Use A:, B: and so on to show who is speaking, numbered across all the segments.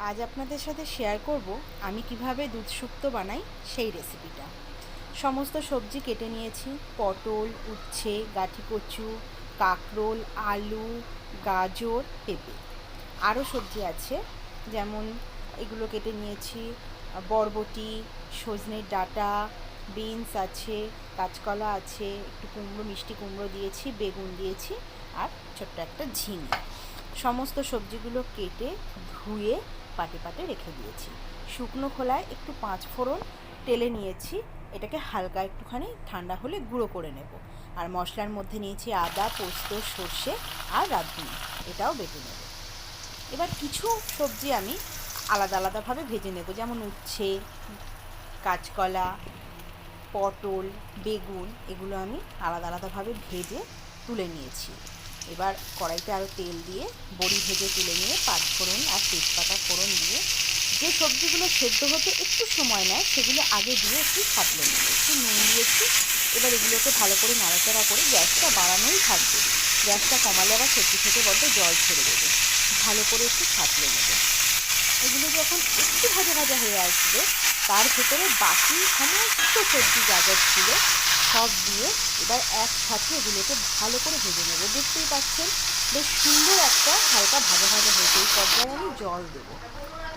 A: আজ আপনাদের সাথে শেয়ার করব আমি কিভাবে দুধ শুক্তো বানাই সেই রেসিপিটা। সমস্ত সবজি কেটে নিয়েছি, পটল, উচ্ছে, গাঁঠি কচু, কাঁকরোল, আলু, গাজর, পেঁপে। আরও সবজি আছে, যেমন এগুলো কেটে নিয়েছি, বরবটি, সজনের ডাঁটা, বিনস আছে, কাঁচকলা আছে, একটু কুমড়ো, মিষ্টি কুমড়ো দিয়েছি, বেগুন দিয়েছি, আর ছোট্ট একটা ঝিঙে। সমস্ত সবজিগুলো কেটে ধুয়ে পাটে পাটে রেখে দিয়েছি। শুকনো খোলায় একটু পাঁচ ফোড়ন তেলে নিয়েছি, এটাকে হালকা একটুখানি ঠান্ডা হলে গুঁড়ো করে নেব। আর মশলার মধ্যে নিয়েছি আদা, পোস্ত, সর্ষে আর রাঁধুনি, এটাও বেটে নেব। এবার কিছু সবজি আমি আলাদা আলাদাভাবে ভেজে নেব, যেমন উচ্ছে, কাঁচকলা, পটল, বেগুন, এগুলো আমি আলাদা আলাদাভাবে ভেজে তুলে নিয়েছি। এবার কড়াইতে আরও তেল দিয়ে বড়ি ভেজে তুলে নিয়ে পাঁচফোড়ন আর তেজপাতা ফোড়ন দিয়ে যে সবজিগুলো সেদ্ধ হতে একটু সময় নেয় সেগুলো আগে দিয়ে একটু সাঁতলে নেব। একটু নুন দিয়েছি। এবার এগুলোকে ভালো করে নাড়াচাড়া করে গ্যাসটা বাড়ানোই থাকবে। গ্যাসটা কমালে আবার সবজি থেকে বড্ড জল ছেড়ে দেবে। ভালো করে একটু সাঁতলে নেব। এগুলো যখন একটু ভাজা ভাজা হয়ে আসবে, তার ভেতরে বাকি সমস্ত সবজি যা যা ছিল সব দিয়ে এবার একসাথে এগুলোকে ভালো করে ভেজে নেব। দেখতেই পাচ্ছেন বেশ সুন্দর একটা হালকা ভাজা ভাজা হয়েছে। এই পর্যায়ে আমি জল দেবো।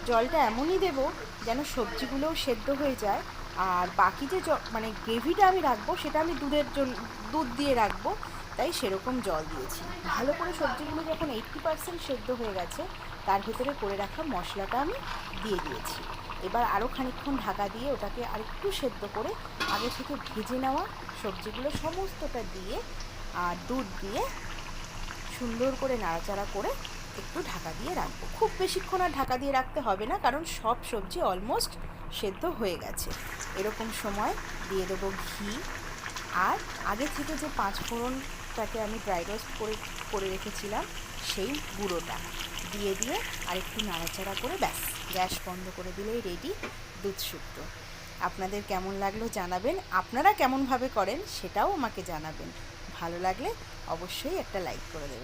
A: জলটা এমনই দেব যেন সবজিগুলোও সেদ্ধ হয়ে যায়। আর বাকি যে মানে গ্রেভিটা আমি রাখবো সেটা আমি দুধ দিয়ে রাখবো, তাই সেরকম জল দিয়েছি। ভালো করে সবজিগুলো যখন 80% সেদ্ধ হয়ে গেছে, তার ভেতরে করে রাখা মশলাটা আমি দিয়ে দিয়েছি। এবার আরও খানিকক্ষণ ঢাকা দিয়ে ওটাকে আরেকটু সেদ্ধ করে আগে থেকে ভেজে নেওয়া সবজিগুলো সমস্তটা দিয়ে আর দুধ দিয়ে সুন্দর করে নাড়াচাড়া করে একটু ঢাকা দিয়ে রাখবো। খুব বেশিক্ষণ আর ঢাকা দিয়ে রাখতে হবে না, কারণ সব সবজি অলমোস্ট সেদ্ধ হয়ে গেছে। এরকম সময় দিয়ে দেবো ঘি, আর আগে থেকে যে পাঁচ ফোড়নটাকে আমি ড্রাই রোস্ট করে রেখেছিলাম সেই গুঁড়োটা দিয়ে আর একটু নাড়াচাড়া করে ব্যাস গ্যাস বন্ধ করে দিলেই রেডি দুধ শুক্তো। আপনাদের কেমন লাগলো জানাবেন, আপনারা কেমনভাবে করেন সেটাও আমাকে জানাবেন। ভালো লাগলে অবশ্যই একটা লাইক করে দেবেন।